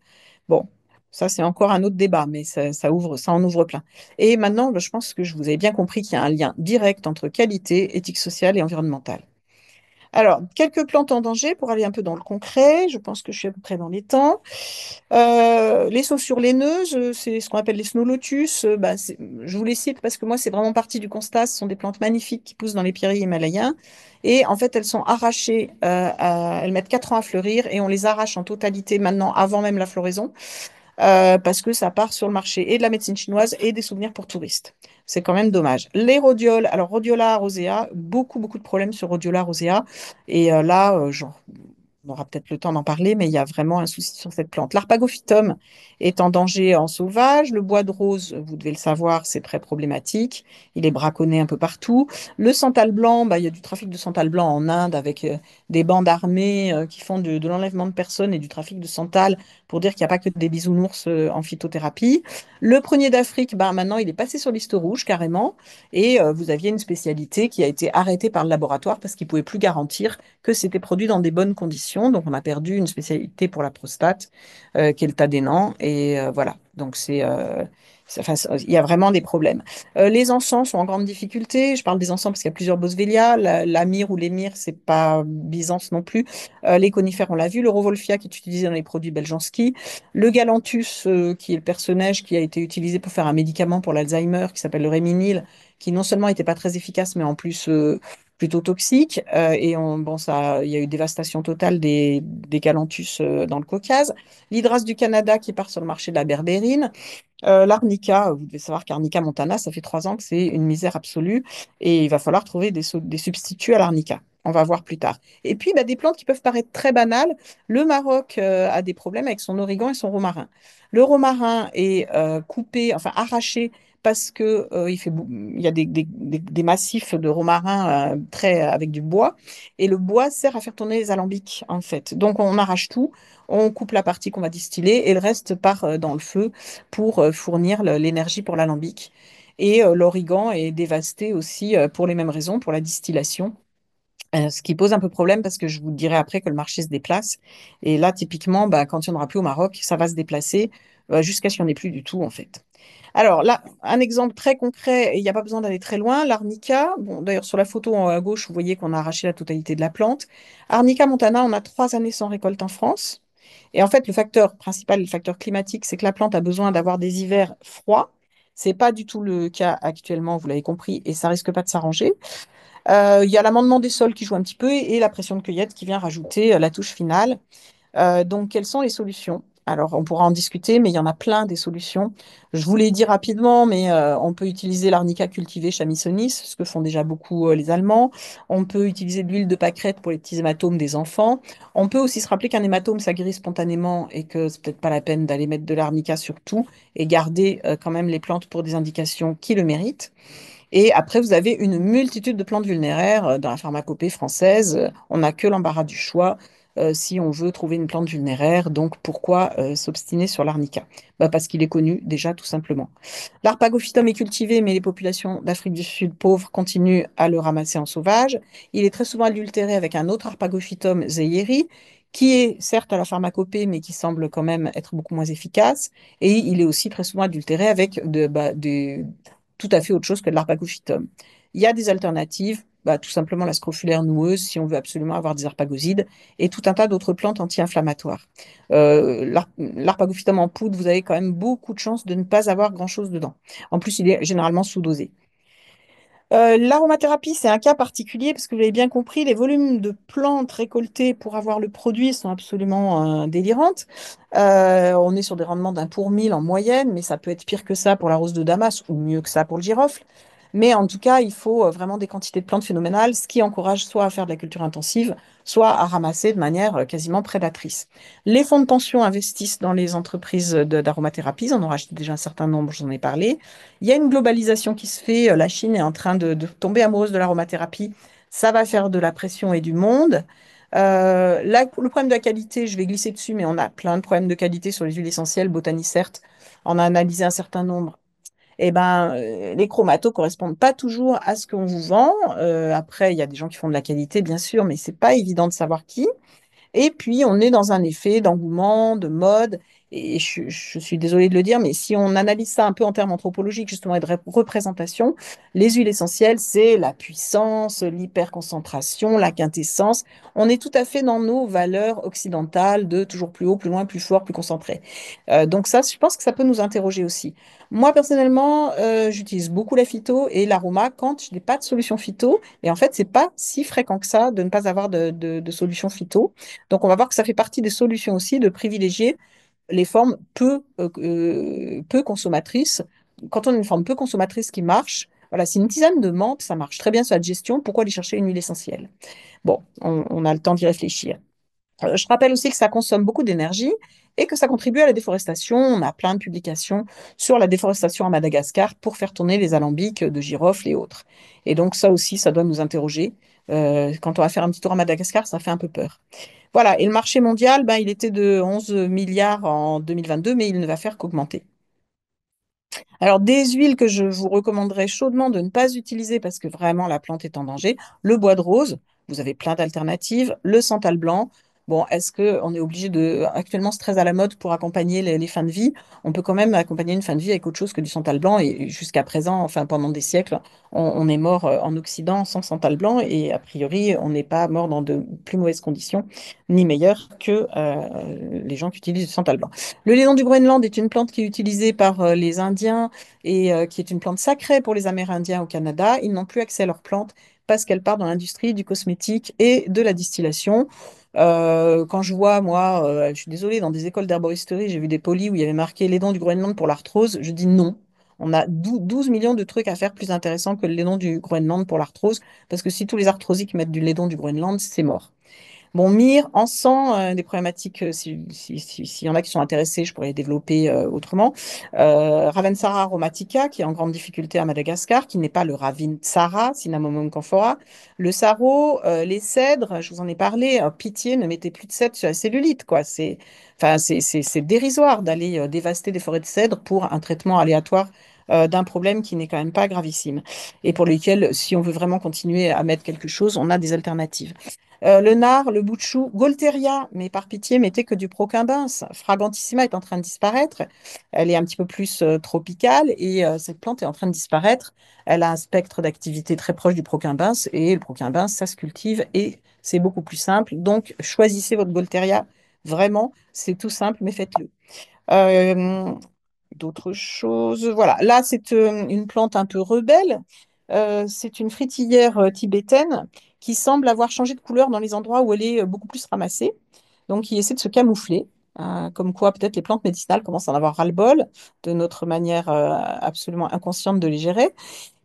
Bon, ça c'est encore un autre débat, mais ça en ouvre plein. Et maintenant, je pense que je vous avais bien compris qu'il y a un lien direct entre qualité, éthique sociale et environnementale. Alors, quelques plantes en danger pour aller un peu dans le concret. Je pense que je suis à peu près dans les temps. Les chaussures laineuses, c'est ce qu'on appelle les snow lotus. Je vous les cite parce que moi, c'est vraiment partie du constat. Ce sont des plantes magnifiques qui poussent dans les prairies himalayens. Et en fait, elles sont arrachées, elles mettent 4 ans à fleurir et on les arrache en totalité maintenant, avant même la floraison parce que ça part sur le marché et de la médecine chinoise et des souvenirs pour touristes. C'est quand même dommage. Les rhodioles, alors Rhodiola rosea, beaucoup de problèmes sur Rhodiola rosea. Et là, on aura peut-être le temps d'en parler, mais il y a vraiment un souci sur cette plante. L'arpagophytum est en danger en sauvage. Le bois de rose, vous devez le savoir, c'est très problématique. Il est braconné un peu partout. Le santal blanc, il y a du trafic de santal blanc en Inde avec des bandes armées qui font de l'enlèvement de personnes et du trafic de santal pour dire qu'il n'y a pas que des bisounours en phytothérapie. Le prunier d'Afrique, maintenant, il est passé sur liste rouge carrément. Et vous aviez une spécialité qui a été arrêtée par le laboratoire parce qu'il ne pouvait plus garantir que c'était produit dans des bonnes conditions. Donc, on a perdu une spécialité pour la prostate, qui est le tadénan. Et voilà. Donc, enfin, il y a vraiment des problèmes. Les encens sont en grande difficulté. Je parle des encens parce qu'il y a plusieurs boswellia. La myrrhe ou l'émir, c'est pas Byzance non plus. Les conifères, on l'a vu. Le Rovolfia, qui est utilisé dans les produits Beljanski. Le galanthus, qui est le personnage qui a été utilisé pour faire un médicament pour l'Alzheimer, qui s'appelle le Réminil, qui non seulement n'était pas très efficace, mais en plus plutôt toxique. Il y a eu dévastation totale des galanthus dans le Caucase. L'hydrasse du Canada qui part sur le marché de la berbérine. L'arnica, vous devez savoir qu'Arnica montana, ça fait 3 ans que c'est une misère absolue et il va falloir trouver des substituts à l'arnica. On va voir plus tard. Et puis, des plantes qui peuvent paraître très banales. Le Maroc a des problèmes avec son origan et son romarin. Le romarin est coupé, enfin arraché, parce que il y a des massifs de romarin avec du bois. Et le bois sert à faire tourner les alambics, en fait. Donc, on arrache tout, on coupe la partie qu'on va distiller et le reste part dans le feu pour fournir l'énergie pour l'alambic. Et l'origan est dévasté aussi pour les mêmes raisons, pour la distillation. Ce qui pose un peu problème parce que je vous dirai après que le marché se déplace. Et là, typiquement, quand il n'y en aura plus au Maroc, ça va se déplacer jusqu'à ce qu'il n'y en ait plus du tout, en fait. Alors là, un exemple très concret, et il n'y a pas besoin d'aller très loin, l'arnica. Bon, d'ailleurs, sur la photo en haut à gauche, vous voyez qu'on a arraché la totalité de la plante. Arnica montana, on a 3 années sans récolte en France. Et en fait, le facteur principal, le facteur climatique, c'est que la plante a besoin d'avoir des hivers froids. C'est pas du tout le cas actuellement, vous l'avez compris, et ça risque pas de s'arranger. Il y a l'amendement des sols qui joue un petit peu et la pression de cueillette qui vient rajouter la touche finale. Donc, quelles sont les solutions? Alors, on pourra en discuter, mais il y en a plein des solutions. Je vous l'ai dit rapidement, mais on peut utiliser l'arnica cultivée Chamissonis, ce que font déjà beaucoup les Allemands. On peut utiliser de l'huile de pâquerette pour les petits hématomes des enfants. On peut aussi se rappeler qu'un hématome, ça guérit spontanément et que c'est peut-être pas la peine d'aller mettre de l'arnica sur tout et garder quand même les plantes pour des indications qui le méritent. Et après, vous avez une multitude de plantes vulnéraires dans la pharmacopée française. On n'a que l'embarras du choix si on veut trouver une plante vulnéraire. Donc, pourquoi s'obstiner sur l'arnica? Bah, parce qu'il est connu déjà, tout simplement. L'arpagophytum est cultivé, mais les populations d'Afrique du Sud pauvres continuent à le ramasser en sauvage. Il est très souvent adultéré avec un autre arpagophytum zeyeri, qui est certes à la pharmacopée, mais qui semble quand même être beaucoup moins efficace. Et il est aussi très souvent adultéré avec tout à fait autre chose que de l'arpagophytum. Il y a des alternatives, bah, tout simplement la scrofulaire noueuse, si on veut absolument avoir des arpagosides, et tout un tas d'autres plantes anti-inflammatoires. L'arpagophytum en poudre, vous avez quand même beaucoup de chances de ne pas avoir grand-chose dedans. En plus, il est généralement sous-dosé. L'aromathérapie, c'est un cas particulier parce que vous avez bien compris, les volumes de plantes récoltées pour avoir le produit sont absolument délirantes. On est sur des rendements d'un pour 1000 en moyenne, mais ça peut être pire que ça pour la rose de Damas ou mieux que ça pour le girofle. Mais en tout cas, il faut vraiment des quantités de plantes phénoménales, ce qui encourage soit à faire de la culture intensive, soit à ramasser de manière quasiment prédatrice. Les fonds de pension investissent dans les entreprises d'aromathérapie, ils en ont racheté déjà un certain nombre, j'en ai parlé. Il y a une globalisation qui se fait. La Chine est en train de tomber amoureuse de l'aromathérapie. Ça va faire de la pression et du monde. Le problème de la qualité, je vais glisser dessus, mais on a plein de problèmes de qualité sur les huiles essentielles. Botanicert en a analysé un certain nombre. Eh ben, les chromatos correspondent pas toujours à ce qu'on vous vend. Après, il y a des gens qui font de la qualité, bien sûr, mais c'est pas évident de savoir qui. Et puis, on est dans un effet d'engouement, de mode. Et je suis désolée de le dire, mais si on analyse ça un peu en termes anthropologiques, justement, et de représentation, les huiles essentielles, c'est la puissance, l'hyperconcentration, la quintessence. On est tout à fait dans nos valeurs occidentales de toujours plus haut, plus loin, plus fort, plus concentré. Donc ça, je pense que ça peut nous interroger aussi. Moi, personnellement, j'utilise beaucoup la phyto et l'aroma quand je n'ai pas de solution phyto. Et en fait, c'est pas si fréquent que ça de ne pas avoir de solution phyto. Donc, on va voir que ça fait partie des solutions aussi de privilégier les formes peu consommatrices. Quand on a une forme peu consommatrice qui marche, voilà, si une tisane de menthe, ça marche très bien sur la digestion, pourquoi aller chercher une huile essentielle? Bon, on a le temps d'y réfléchir. Je rappelle aussi que ça consomme beaucoup d'énergie et que ça contribue à la déforestation. On a plein de publications sur la déforestation à Madagascar pour faire tourner les alambics de girofle et autres. Et donc ça aussi, ça doit nous interroger. Quand on va faire un petit tour à Madagascar, ça fait un peu peur. Voilà, et le marché mondial, ben, il était de 11 milliards en 2022, mais il ne va faire qu'augmenter. Alors, des huiles que je vous recommanderais chaudement de ne pas utiliser parce que vraiment la plante est en danger, le bois de rose, vous avez plein d'alternatives, le santal blanc. Bon, est-ce qu'on est obligé de... Actuellement, c'est très à la mode pour accompagner les fins de vie. On peut quand même accompagner une fin de vie avec autre chose que du santal blanc. Et jusqu'à présent, enfin pendant des siècles, on est mort en Occident sans santal blanc. Et a priori, on n'est pas mort dans de plus mauvaises conditions, ni meilleures que les gens qui utilisent du santal blanc. Le lédon du Groenland est une plante qui est utilisée par les Indiens et qui est une plante sacrée pour les Amérindiens au Canada. Ils n'ont plus accès à leurs plantes parce qu'elles partent dans l'industrie du cosmétique et de la distillation. Quand je vois, moi, je suis désolée, dans des écoles d'herboristerie, j'ai vu des polis où il y avait marqué laiton du Groenland pour l'arthrose. Je dis non. On a 12 millions de trucs à faire plus intéressants que le laiton du Groenland pour l'arthrose, parce que si tous les arthrosiques mettent du laiton du Groenland, c'est mort. Bon, mire, encens, des problématiques, s'il y en a qui sont intéressés, je pourrais les développer autrement. Ravensara aromatica, qui est en grande difficulté à Madagascar, qui n'est pas le Ravintsara, Cinnamomum camphora. Le sarro, les cèdres, je vous en ai parlé. Pitié, ne mettez plus de cèdre sur la cellulite, quoi. Enfin, c'est dérisoire d'aller dévaster des forêts de cèdres pour un traitement aléatoire d'un problème qui n'est quand même pas gravissime et pour lequel, si on veut vraiment continuer à mettre quelque chose, on a des alternatives. Le nard, le bout de chou, Gaultheria, mais par pitié, mettez que du procumbens. Fragantissima est en train de disparaître. Elle est un petit peu plus tropicale et cette plante est en train de disparaître. Elle a un spectre d'activité très proche du procumbens et le procumbens, ça se cultive et c'est beaucoup plus simple. Donc, choisissez votre Gaultheria. Vraiment, c'est tout simple, mais faites-le. Euh, D'autres choses. Voilà, là, c'est une plante un peu rebelle. C'est une fritillère tibétaine qui semble avoir changé de couleur dans les endroits où elle est beaucoup plus ramassée. Donc, qui essaie de se camoufler. Comme quoi peut-être les plantes médicinales commencent à en avoir ras-le-bol de notre manière absolument inconsciente de les gérer.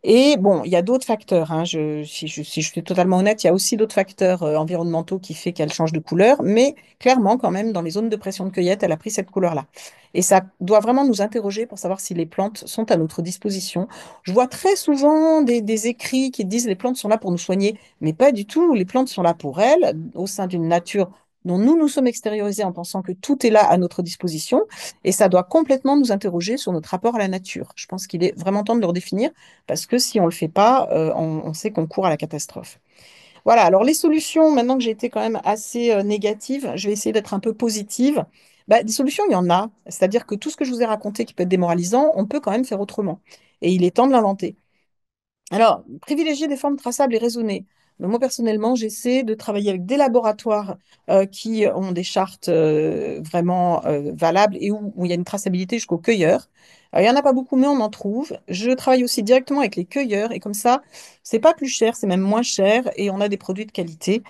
Et bon, il y a d'autres facteurs, hein. Si je suis totalement honnête, il y a aussi d'autres facteurs environnementaux qui fait qu'elle change de couleur, mais clairement, quand même, dans les zones de pression de cueillette, elle a pris cette couleur-là. Et ça doit vraiment nous interroger pour savoir si les plantes sont à notre disposition. Je vois très souvent des écrits qui disent les plantes sont là pour nous soigner, mais pas du tout. Les plantes sont là pour elles, au sein d'une nature dont nous nous sommes extériorisés en pensant que tout est là à notre disposition. Et ça doit complètement nous interroger sur notre rapport à la nature. Je pense qu'il est vraiment temps de le redéfinir parce que si on ne le fait pas, on sait qu'on court à la catastrophe. Voilà, alors les solutions, maintenant que j'ai été quand même assez négative, je vais essayer d'être un peu positive. Bah, des solutions, il y en a. C'est-à-dire que tout ce que je vous ai raconté qui peut être démoralisant, on peut quand même faire autrement. Et il est temps de l'inventer. Alors, privilégier des formes traçables et raisonnées. Mais moi, personnellement, j'essaie de travailler avec des laboratoires qui ont des chartes vraiment valables et où il y a une traçabilité jusqu'au cueilleur. Il n'y en a pas beaucoup, mais on en trouve. Je travaille aussi directement avec les cueilleurs et comme ça, c'est pas plus cher, c'est même moins cher et on a des produits de qualité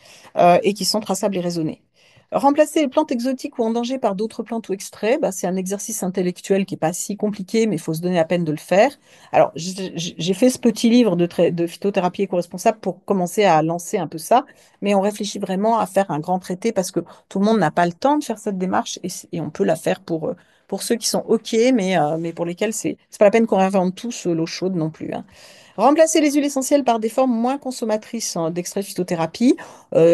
et qui sont traçables et raisonnés. Remplacer les plantes exotiques ou en danger par d'autres plantes ou extraits, bah, c'est un exercice intellectuel qui n'est pas si compliqué, mais il faut se donner la peine de le faire. Alors, j'ai fait ce petit livre de phytothérapie éco-responsable pour commencer à lancer un peu ça, mais on réfléchit vraiment à faire un grand traité parce que tout le monde n'a pas le temps de faire cette démarche et on peut la faire pour ceux qui sont OK, mais pour lesquels c'est pas la peine qu'on réinvente tous l'eau chaude non plus, hein. Remplacer les huiles essentielles par des formes moins consommatrices d'extrait de phytothérapie.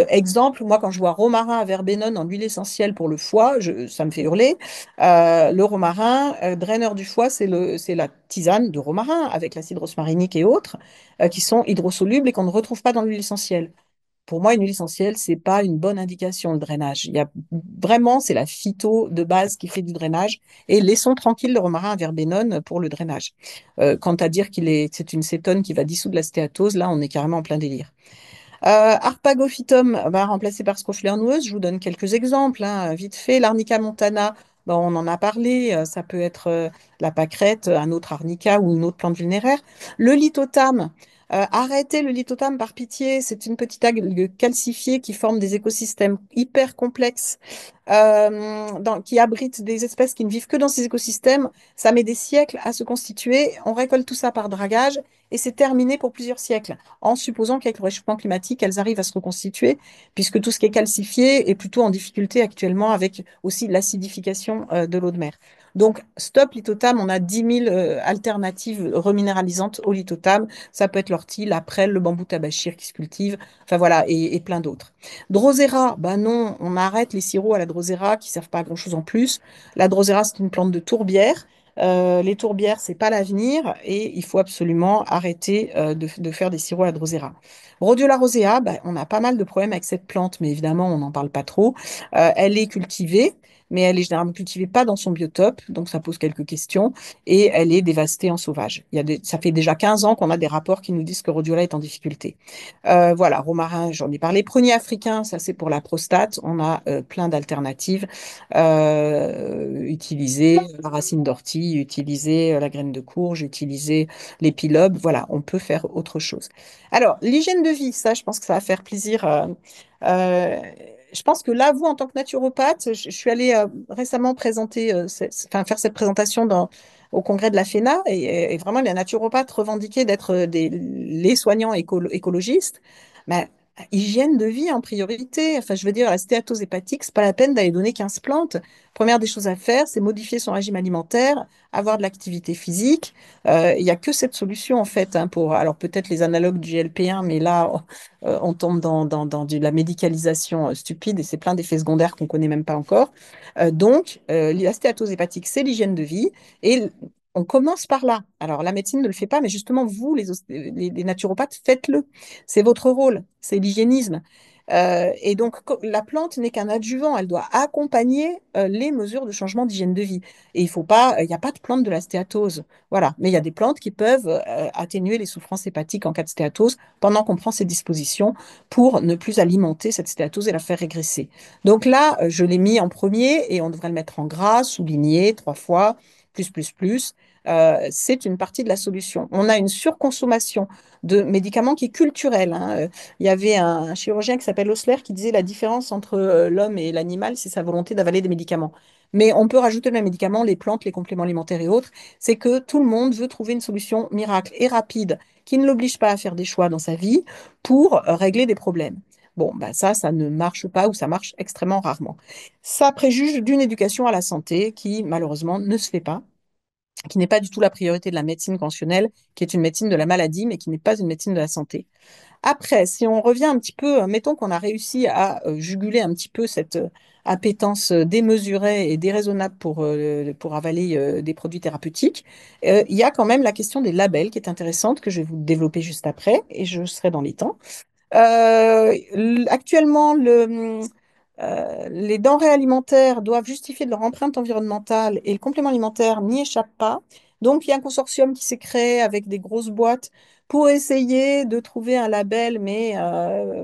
Exemple, moi, quand je vois romarin à verbenone en huile essentielle pour le foie, ça me fait hurler. Le romarin, draineur du foie, c'est la tisane de romarin avec l'acide rosmarinique et autres, qui sont hydrosolubles et qu'on ne retrouve pas dans l'huile essentielle. Pour moi, une huile essentielle, c'est pas une bonne indication, le drainage. Il y a vraiment, c'est la phyto de base qui fait du drainage. Et laissons tranquille le romarin à verbenone pour le drainage. Quant à dire c'est une cétone qui va dissoudre la stéatose, là, on est carrément en plein délire. Arpagophytum va remplacer par Scrophuleur noueuse. Je vous donne quelques exemples, hein, vite fait. L'Arnica montana, bon, on en a parlé. Ça peut être la pâquerette, un autre arnica ou une autre plante vulnéraire. Le lithotame. Arrêtez le lithotame par pitié. C'est une petite algue calcifiée qui forme des écosystèmes hyper complexes, qui abritent des espèces qui ne vivent que dans ces écosystèmes. Ça met des siècles à se constituer. On récolte tout ça par dragage et c'est terminé pour plusieurs siècles en supposant qu'avec le réchauffement climatique, elles arrivent à se reconstituer, puisque tout ce qui est calcifié est plutôt en difficulté actuellement avec aussi l'acidification de l'eau de mer. Donc, stop lithotame, on a 10 000 alternatives reminéralisantes au lithotame. Ça peut être l'ortie, la prêle, le bambou tabachir qui se cultive, enfin voilà, et plein d'autres. Drosera, ben non, on arrête les sirops à la drosera qui servent pas à grand-chose en plus. La drosera, c'est une plante de tourbière. Les tourbières, c'est pas l'avenir et il faut absolument arrêter de faire des sirops à la drosera. Rhodiola rosea, bah, on a pas mal de problèmes avec cette plante, mais évidemment, on n'en parle pas trop. Elle est cultivée, mais elle est généralement cultivée pas dans son biotope, donc ça pose quelques questions, et elle est dévastée en sauvage. Ça fait déjà 15 ans qu'on a des rapports qui nous disent que Rhodiola est en difficulté. Voilà, romarin, j'en ai parlé. Prunier africain, ça c'est pour la prostate. On a plein d'alternatives. Utiliser la racine d'ortie, utiliser la graine de courge, utiliser l'épilobe. Voilà, on peut faire autre chose. Alors, l'hygiène de vie, ça, je pense que ça va faire plaisir. Euh, je pense que là, vous, en tant que naturopathe, je suis allée récemment présenter, enfin, faire cette présentation au congrès de la FENA et vraiment les naturopathes revendiquaient d'être les soignants écologistes. Mais hygiène de vie en priorité. Enfin, je veux dire, la stéatose hépatique, c'est pas la peine d'aller donner 15 plantes. Première des choses à faire, c'est modifier son régime alimentaire, avoir de l'activité physique. Il n'y a que cette solution, en fait, hein, alors peut-être les analogues du GLP-1, mais là, on tombe dans de la médicalisation stupide et c'est plein d'effets secondaires qu'on connaît même pas encore. La stéatose hépatique, c'est l'hygiène de vie et on commence par là. Alors, la médecine ne le fait pas, mais justement, vous, les naturopathes, faites-le. C'est votre rôle, c'est l'hygiénisme. Et donc, la plante n'est qu'un adjuvant, elle doit accompagner les mesures de changement d'hygiène de vie. Et il faut pas, il n'y a pas de plante de la stéatose, voilà. Mais il y a des plantes qui peuvent atténuer les souffrances hépatiques en cas de stéatose pendant qu'on prend ces dispositions pour ne plus alimenter cette stéatose et la faire régresser. Donc là, je l'ai mis en premier et on devrait le mettre en gras, souligné 3 fois, plus. C'est une partie de la solution. On a une surconsommation de médicaments qui est culturelle, hein. Il y avait un chirurgien qui s'appelle Osler qui disait la différence entre l'homme et l'animal, c'est sa volonté d'avaler des médicaments. mais on peut rajouter le même médicament, les plantes, les compléments alimentaires et autres. C'est que tout le monde veut trouver une solution miracle et rapide qui ne l'oblige pas à faire des choix dans sa vie pour régler des problèmes. Bon, ben ça ne marche pas ou ça marche extrêmement rarement. Ça préjuge d'une éducation à la santé qui, malheureusement, ne se fait pas, qui n'est pas du tout la priorité de la médecine conventionnelle, qui est une médecine de la maladie, mais qui n'est pas une médecine de la santé. Après, si on revient un petit peu, mettons qu'on a réussi à juguler un petit peu cette appétence démesurée et déraisonnable pour avaler des produits thérapeutiques, il y a quand même la question des labels qui est intéressante, que je vais vous développer juste après, et je serai dans les temps. Actuellement, les denrées alimentaires doivent justifier de leur empreinte environnementale et le complément alimentaire n'y échappe pas. Donc, il y a un consortium qui s'est créé avec des grosses boîtes pour essayer de trouver un label, mais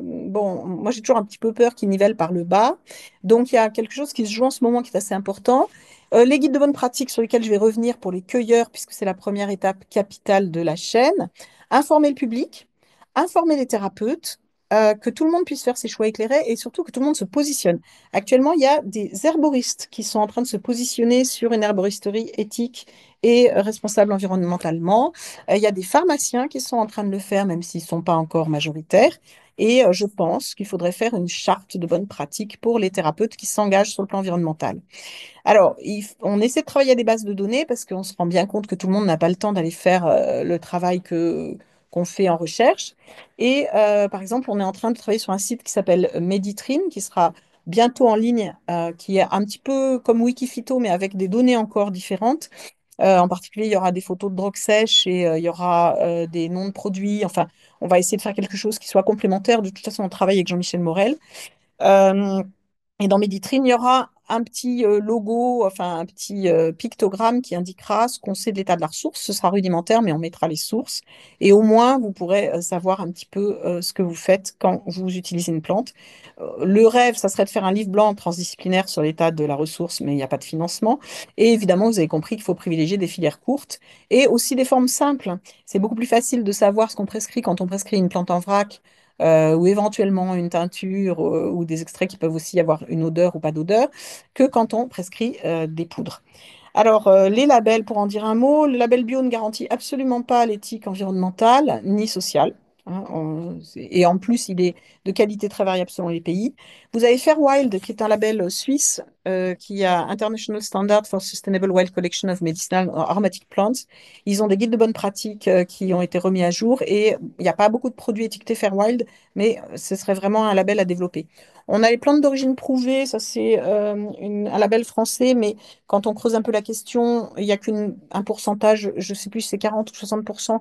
bon, moi j'ai toujours un petit peu peur qu'ils nivellent par le bas. Donc, il y a quelque chose qui se joue en ce moment qui est assez important. Les guides de bonne pratique sur lesquels je vais revenir pour les cueilleurs, puisque c'est la première étape capitale de la chaîne. Informer le public, informer les thérapeutes, que tout le monde puisse faire ses choix éclairés et surtout que tout le monde se positionne. Actuellement, il y a des herboristes qui sont en train de se positionner sur une herboristerie éthique et responsable environnementalement. Il y a des pharmaciens qui sont en train de le faire, même s'ils ne sont pas encore majoritaires. Et je pense qu'il faudrait faire une charte de bonne pratique pour les thérapeutes qui s'engagent sur le plan environnemental. Alors, on essaie de travailler à des bases de données parce qu'on se rend bien compte que tout le monde n'a pas le temps d'aller faire le travail qu'on fait en recherche. Et par exemple, on est en train de travailler sur un site qui s'appelle Meditrine, qui sera bientôt en ligne, qui est un petit peu comme Wikiphyto, mais avec des données encore différentes. En particulier, il y aura des photos de drogue sèche et il y aura des noms de produits. Enfin, on va essayer de faire quelque chose qui soit complémentaire. De toute façon, on travaille avec Jean-Michel Morel. Euh, et dans Meditrine, il y aura un petit logo, enfin un petit pictogramme qui indiquera ce qu'on sait de l'état de la ressource. Ce sera rudimentaire, mais on mettra les sources. Et au moins, vous pourrez savoir un petit peu ce que vous faites quand vous utilisez une plante. Le rêve, ça serait de faire un livre blanc transdisciplinaire sur l'état de la ressource, mais il n'y a pas de financement. Et évidemment, vous avez compris qu'il faut privilégier des filières courtes et aussi des formes simples. C'est beaucoup plus facile de savoir ce qu'on prescrit quand on prescrit une plante en vrac ou éventuellement une teinture ou des extraits qui peuvent aussi avoir une odeur ou pas d'odeur, que quand on prescrit des poudres. Alors, les labels, pour en dire un mot, le label bio ne garantit absolument pas l'éthique environnementale ni sociale, hein. Et en plus, il est de qualité très variable selon les pays. Vous avez Fairwild, qui est un label suisse qui a International Standard for Sustainable Wild Collection of Medicinal Aromatic Plants. Ils ont des guides de bonne pratique qui ont été remis à jour et il n'y a pas beaucoup de produits étiquetés Fairwild, mais ce serait vraiment un label à développer. On a les plantes d'origine prouvée, ça c'est un label français, mais quand on creuse un peu la question, il n'y a qu'un pourcentage, je ne sais plus si c'est 40 ou 60%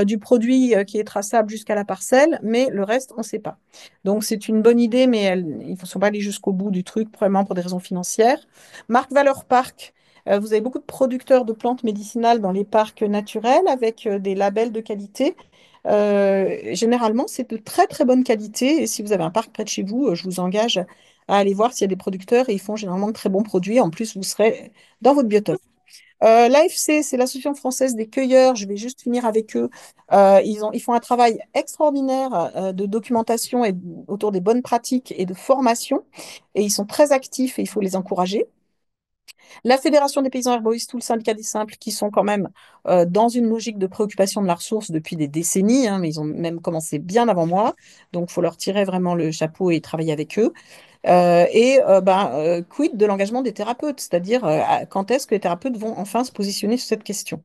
du produit qui est traçable jusqu'à la parcelle, mais le reste, on ne sait pas. Donc c'est une bonne idée, mais ils ne sont pas allés jusqu'au bout du truc, probablement pour des raisons financières. Marque Valeur Parc, vous avez beaucoup de producteurs de plantes médicinales dans les parcs naturels avec des labels de qualité. Généralement, c'est de très très bonne qualité et si vous avez un parc près de chez vous, je vous engage à aller voir s'il y a des producteurs et ils font généralement de très bons produits. En plus, vous serez dans votre biotope. L'AFC, c'est l'Association française des cueilleurs. Je vais juste finir avec eux. Ils font un travail extraordinaire de documentation et autour des bonnes pratiques et de formation. Et ils sont très actifs et il faut les encourager. La Fédération des paysans herboristes ou le syndicat des simples, qui sont quand même dans une logique de préoccupation de la ressource depuis des décennies, hein, mais ils ont même commencé bien avant moi. Donc, il faut leur tirer vraiment le chapeau et travailler avec eux. Quid de l'engagement des thérapeutes, c'est-à-dire quand est-ce que les thérapeutes vont enfin se positionner sur cette question?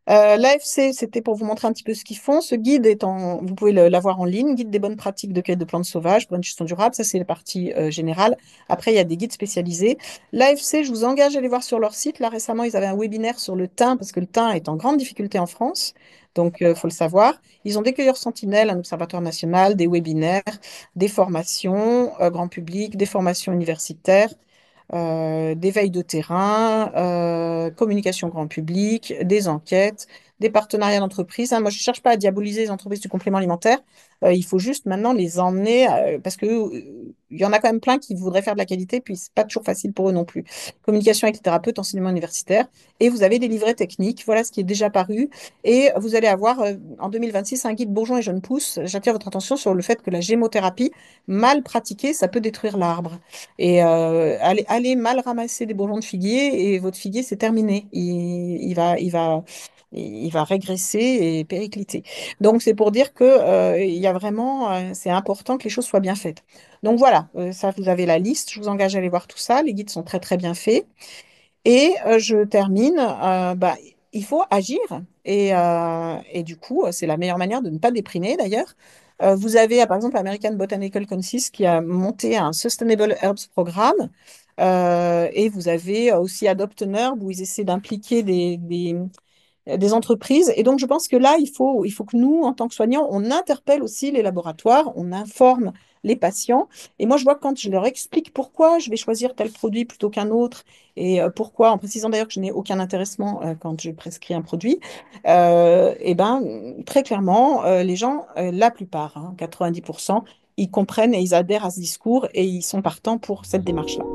L'AFC, c'était pour vous montrer un petit peu ce qu'ils font. Ce guide vous pouvez l'avoir en ligne, guide des bonnes pratiques de cueillette de plantes sauvages pour une gestion durable. Ça, c'est la partie générale. Après, il y a des guides spécialisés. L'AFC, je vous engage à aller voir sur leur site. Là, récemment, ils avaient un webinaire sur le thym parce que le thym est en grande difficulté en France. Donc, il faut le savoir. Ils ont des cueilleurs sentinelles, un observatoire national, des webinaires, des formations grand public, des formations universitaires des veilles de terrain, communication grand public, des enquêtes. des partenariats d'entreprise, hein. Moi, je ne cherche pas à diaboliser les entreprises du complément alimentaire. Il faut juste maintenant les emmener, parce que il y en a quand même plein qui voudraient faire de la qualité, puis c'est pas toujours facile pour eux non plus. Communication avec les thérapeutes, enseignement universitaire, et vous avez des livrets techniques. Voilà ce qui est déjà paru. Et vous allez avoir en 2026 un guide bourgeon et jeunes pousses. J'attire votre attention sur le fait que la gémothérapie, mal pratiquée, ça peut détruire l'arbre. Et allez mal ramasser des bourgeons de figuier et votre figuier, c'est terminé. Il va régresser et péricliter. Donc, c'est pour dire que, il y a vraiment, c'est important que les choses soient bien faites. Donc, voilà, ça, vous avez la liste. Je vous engage à aller voir tout ça. Les guides sont très, très bien faits. Et je termine, il faut agir. Et du coup, c'est la meilleure manière de ne pas déprimer d'ailleurs. Vous avez, par exemple, American Botanical Council qui a monté un Sustainable Herbs Programme. Et vous avez aussi Adopt an Herb où ils essaient d'impliquer des entreprises. Et donc, je pense que là, il faut que nous, en tant que soignants, on interpelle aussi les laboratoires, on informe les patients. Et moi, je vois que quand je leur explique pourquoi je vais choisir tel produit plutôt qu'un autre, et pourquoi, en précisant d'ailleurs que je n'ai aucun intéressement quand je prescris un produit, et ben, très clairement, les gens, la plupart, hein, 90%, ils comprennent et ils adhèrent à ce discours et ils sont partants pour cette démarche-là.